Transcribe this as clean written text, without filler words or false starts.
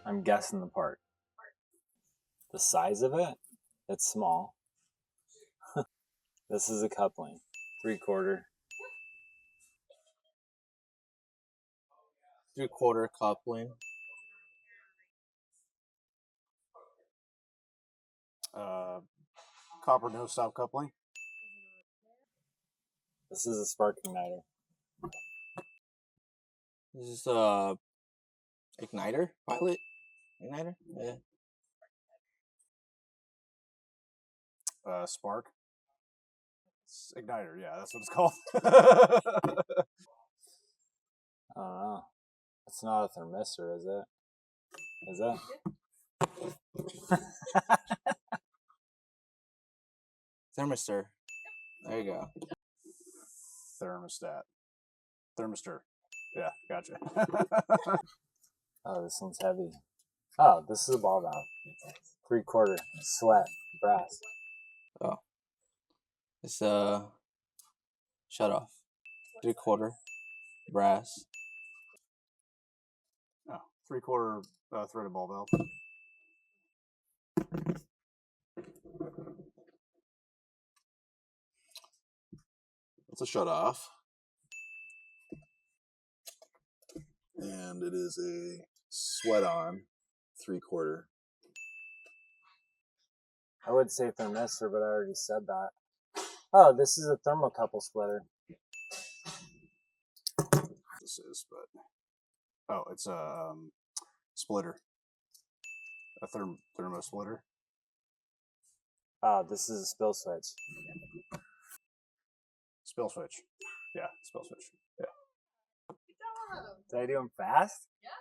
I'm guessing the part. The size of it? It's small. This is a coupling. 3/4. 3/4 coupling. Copper no stop coupling. This is a spark igniter. This is igniter? Pilot? Igniter? Yeah. Spark. It's igniter, yeah, that's what it's called. I don't know. It's not a thermistor, is it? Is it? Thermistor. There you go. Thermostat. Thermistor. Yeah, gotcha. Oh, this one's heavy. Oh, this is a ball valve. 3/4 sweat brass. Oh. It's shut off. 3/4 brass. Oh, 3/4 threaded ball valve. It's a shut off. And it is a sweat on 3/4. I would say thermistor, but I already said that. Oh, this is a thermocouple splitter. This is, but oh, it's a splitter, a thermo splitter. Oh, this is a spill switch. Spill switch. Yeah, spill switch. Yeah. Did I do them fast? Yeah.